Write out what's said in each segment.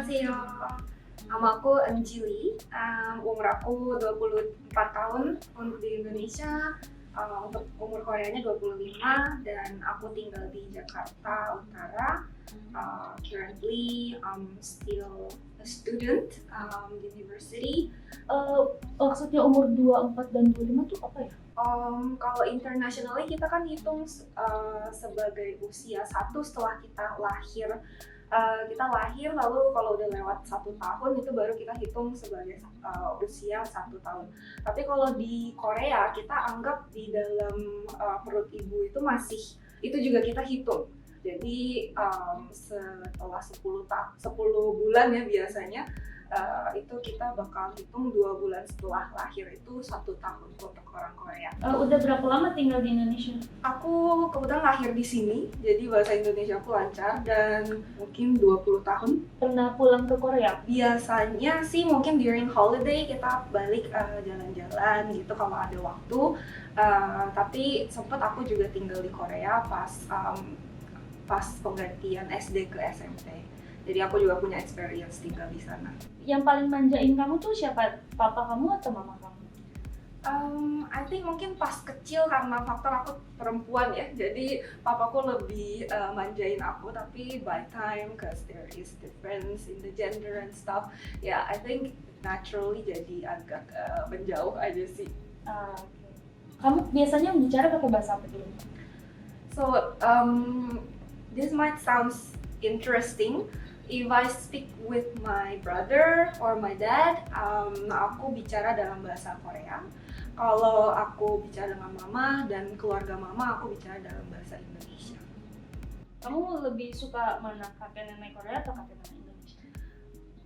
Annyeonghaseyo. Nama aku Anjili, umur aku 24 tahun untuk di Indonesia, untuk umur Koreanya 25 dan aku tinggal di Jakarta Utara. Currently, I'm still a student di university. Maksudnya umur 24 dan 25 tuh apa ya? Kalau internationally kita kan hitung sebagai usia satu setelah kita lahir. Kita lahir lalu kalau udah lewat 1 tahun itu baru kita hitung sebagai usia 1 tahun. Tapi kalau di Korea kita anggap di dalam perut ibu itu masih itu juga kita hitung. Jadi setelah 10 bulan ya biasanya itu kita bakal hitung 2 bulan setelah lahir itu 1 tahun untuk orang Korea. Udah berapa lama tinggal di Indonesia? Aku kebetulan lahir di sini, jadi bahasa Indonesia aku lancar dan mungkin 20 tahun. Pernah pulang ke Korea? Biasanya sih mungkin during holiday kita balik jalan-jalan gitu kalau ada waktu. Tapi sempat aku juga tinggal di Korea pas penggantian SD ke SMP. Jadi aku juga punya experience tinggal di sana. Yang paling manjain kamu tuh siapa? Papa kamu atau mama kamu? I think mungkin pas kecil karena faktor aku perempuan ya, jadi papaku lebih manjain aku. Tapi by time, cause there is difference in the gender and stuff, I think naturally jadi agak menjauh aja sih. Okay. Kamu biasanya bicara pakai bahasa apa dulu? So this might sounds interesting. If I speak with my brother or my dad, aku bicara dalam bahasa Korea. Kalau aku bicara dengan mama dan keluarga mama, aku bicara dalam bahasa Indonesia. Kamu lebih suka mana, kakek nenek Korea atau kakek nenek Indonesia?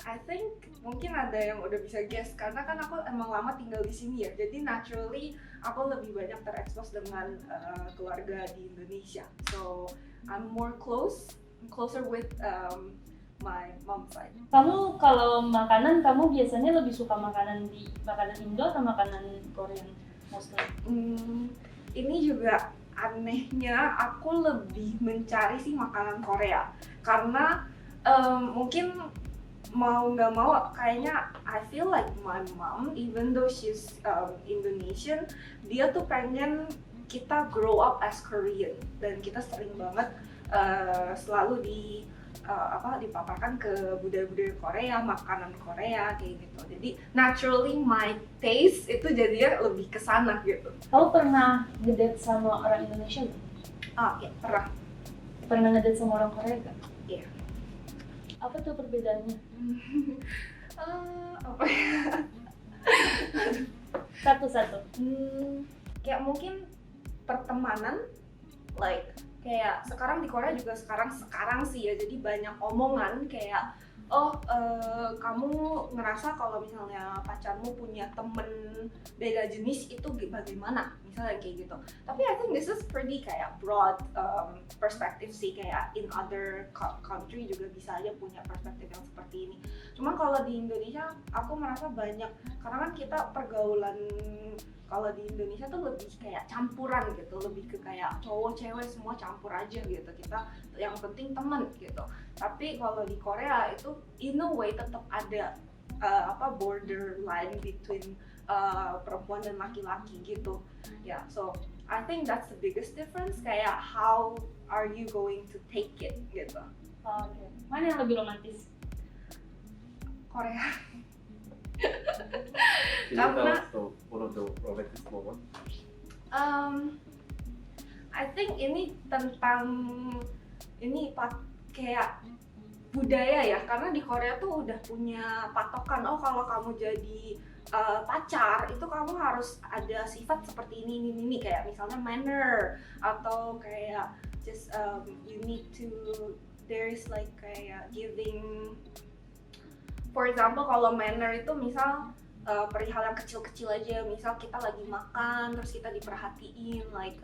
I think mungkin ada yang udah bisa guess karena kan aku emang lama tinggal di sini ya. Jadi naturally aku lebih banyak terekspos dengan keluarga di Indonesia. So I'm closer with my mom side. Kamu kalau makanan, kamu biasanya lebih suka makanan Indo atau makanan Korean mostly? Ini juga anehnya aku lebih mencari sih makanan Korea karena mungkin mau nggak mau kayaknya I feel like my mom, even though she's Indonesian, dia tuh pengen kita grow up as Korean dan kita sering banget selalu dipaparkan ke budaya-budaya Korea, makanan Korea kayak gitu. Jadi naturally my taste itu jadinya lebih ke sana gitu. Kamu pernah ngedate sama orang Indonesia nggak? Ya pernah. Pernah ngedate sama orang Korea nggak? Iya. Apa tuh perbedaannya? Apa ya? Satu-satu. Kayak mungkin pertemanan, like kayak sekarang di Korea juga sekarang sih ya, jadi banyak omongan kayak kamu ngerasa kalau misalnya pacarmu punya temen beda jenis itu bagaimana, misalnya kayak gitu. Tapi I think this is pretty kayak broad perspective sih, kayak in other country juga bisa aja punya perspektif yang seperti ini. Cuman kalau di Indonesia aku merasa banyak, karena kan kita pergaulan kalau di Indonesia tuh lebih kayak campuran gitu, lebih ke kayak cowok cewek semua campur aja gitu, kita yang penting temen gitu. Tapi kalau di Korea itu in a way tetap ada borderline between perempuan dan laki-laki gitu ya. So I think that's the biggest difference, kayak how are you going to take it gitu. Okay. Mana yang lebih romantis? Korea. Karena one of the romantic moment. I think ini tentang kayak budaya ya, karena di Korea tuh udah punya patokan, kalau kamu jadi pacar itu kamu harus ada sifat seperti ini kayak misalnya manner, atau kayak just you need to, there is like kayak giving. For example, kalau manner itu misal perihal yang kecil-kecil aja, misal kita lagi makan terus kita diperhatiin, like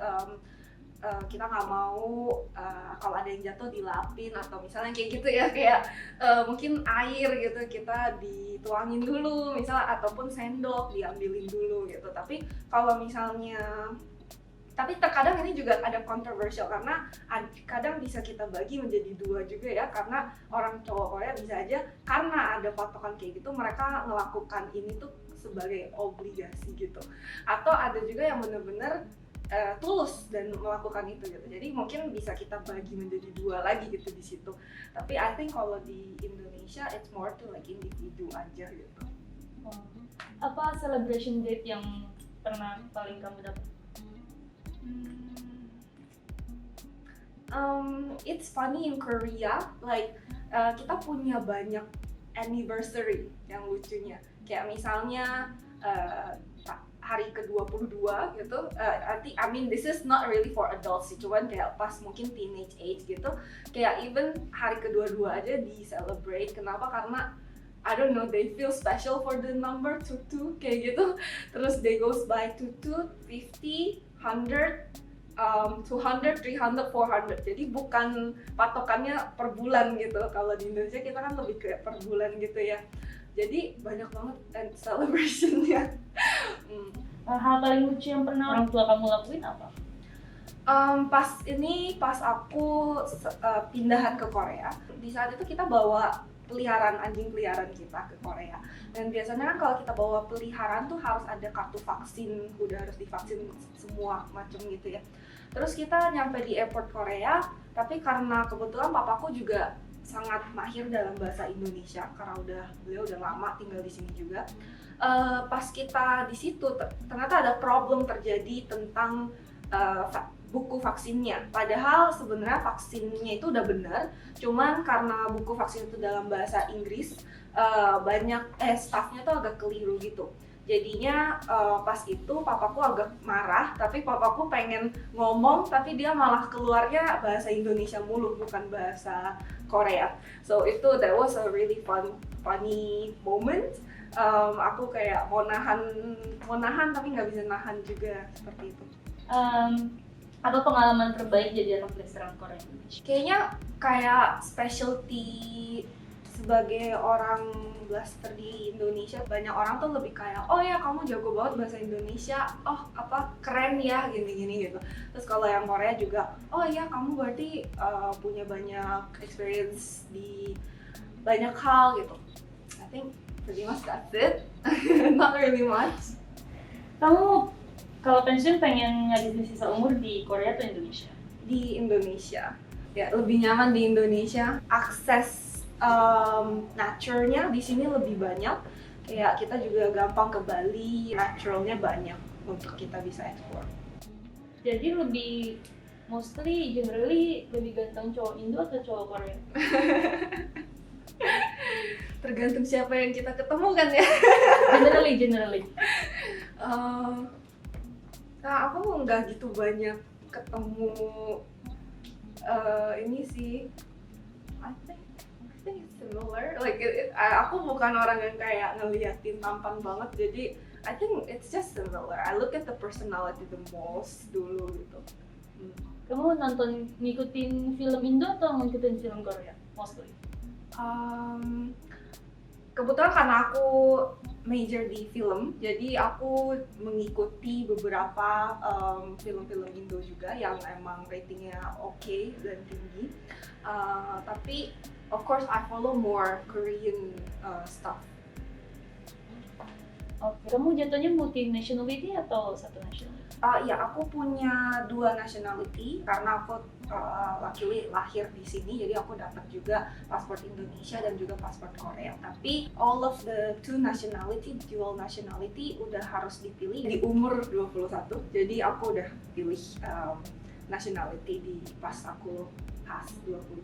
kita nggak mau kalau ada yang jatuh dilapin, atau misalnya kayak gitu ya, kayak mungkin air gitu kita dituangin dulu misal, ataupun sendok diambilin dulu gitu. Tapi kalau misalnya Tapi terkadang ini juga ada controversial karena kadang bisa kita bagi menjadi dua juga ya, karena orang cowok Korea bisa aja karena ada patokan kayak gitu mereka melakukan ini tuh sebagai obligasi gitu, atau ada juga yang bener-bener tulus dan melakukan itu gitu. Jadi mungkin bisa kita bagi menjadi dua lagi gitu di situ. Tapi I think kalau di Indonesia it's more to like individu aja gitu. Apa celebration date yang pernah paling kamu dapat? It's funny in Korea, like kita punya banyak anniversary yang lucunya. Kayak misalnya hari ke-22 gitu. I mean this is not really for adults sih, cuman kayak pas mungkin teenage age gitu. Kayak even hari ke-22 aja di celebrate. Kenapa? Karena I don't know, they feel special for the number 22 kayak gitu. Terus they goes by 22, 50, 100, 200, 300, 400. Jadi bukan patokannya per bulan gitu. Kalau di Indonesia kita kan lebih kayak per bulan gitu ya. Jadi banyak banget celebration-nya. Hal paling lucu yang pernah orang tua kamu lakuin apa? Pas aku pindahan ke Korea, di saat itu kita bawa anjing peliharaan kita ke Korea. Dan biasanya kan kalau kita bawa peliharaan tuh harus ada kartu vaksin, udah harus divaksin semua macam gitu ya. Terus kita nyampe di airport Korea, tapi karena kebetulan papaku juga sangat mahir dalam bahasa Indonesia karena beliau udah lama tinggal di sini juga. Pas kita di situ ternyata ada problem terjadi tentang buku vaksinnya. Padahal sebenarnya vaksinnya itu udah benar, cuman karena buku vaksin itu dalam bahasa Inggris banyak staffnya tuh agak keliru gitu. Jadinya pas itu papaku agak marah, tapi papaku pengen ngomong tapi dia malah keluarnya bahasa Indonesia mulu, bukan bahasa Korea. So that was a really funny moment. Aku kayak mau nahan tapi nggak bisa nahan juga, seperti itu. Apa pengalaman terbaik jadi anak restoran Korea Indonesia? Kayaknya kayak specialty sebagai orang blaster di Indonesia, banyak orang tuh lebih kayak, oh ya kamu jago banget bahasa Indonesia, oh apa keren ya gini-gini gitu. Terus kalau yang Korea juga, oh ya kamu berarti punya banyak experience di banyak hal gitu. I think pretty much that's it. Not really much. Kamu kalau pensiun pengen ngabisin sisa umur di Korea atau Indonesia? Di Indonesia, ya lebih nyaman di Indonesia. Akses nature-nya di sini lebih banyak. Kayak kita juga gampang ke Bali, naturalnya banyak untuk kita bisa explore. Jadi generally lebih ganteng cowok Indo atau cowok Korea? Tergantung siapa yang kita ketemu kan ya. Generally. Nah, aku nggak gitu banyak ketemu ini sih. I think it's similar. Like aku bukan orang yang kayak ngeliatin tampan banget, jadi I think it's just similar. I look at the personality the most dulu gitu. Kamu ngikutin film Indo atau ngikutin film Korea mostly? Kebetulan karena aku major di film, jadi aku mengikuti beberapa film-film Indo juga yang emang ratingnya oke dan tinggi. Tapi of course I follow more Korean stuff. Oke. Kamu jatuhnya multi nationality atau satu nationality? Ya, aku punya 2 nationality karena aku luckily lahir di sini, jadi aku dapat juga paspor Indonesia dan juga paspor Korea. Tapi all of the 2 nationality, dual nationality udah harus dipilih di umur 21. Jadi aku udah pilih nationality di pas aku pas 21.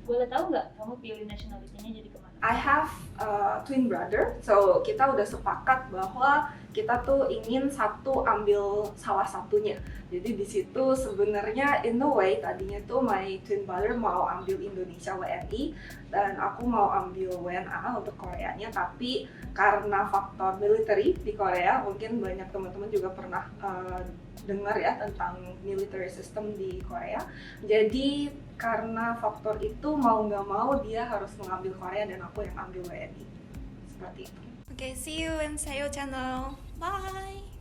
Boleh tahu nggak kamu pilih nationality-nya jadi kemana? I have a twin brother, so kita udah sepakat bahwa kita tuh ingin ambil salah satunya. Jadi di situ sebenarnya in the way tadinya tuh my twin brother mau ambil Indonesia WNI dan aku mau ambil WNA untuk Koreanya, tapi karena faktor military di Korea, mungkin banyak teman-teman juga pernah dengar ya tentang military system di Korea. Jadi karena faktor itu mau nggak mau dia harus mengambil Korea dan aku yang ambil WNI. Seperti itu. Okay, see you in Sayo channel. Bye!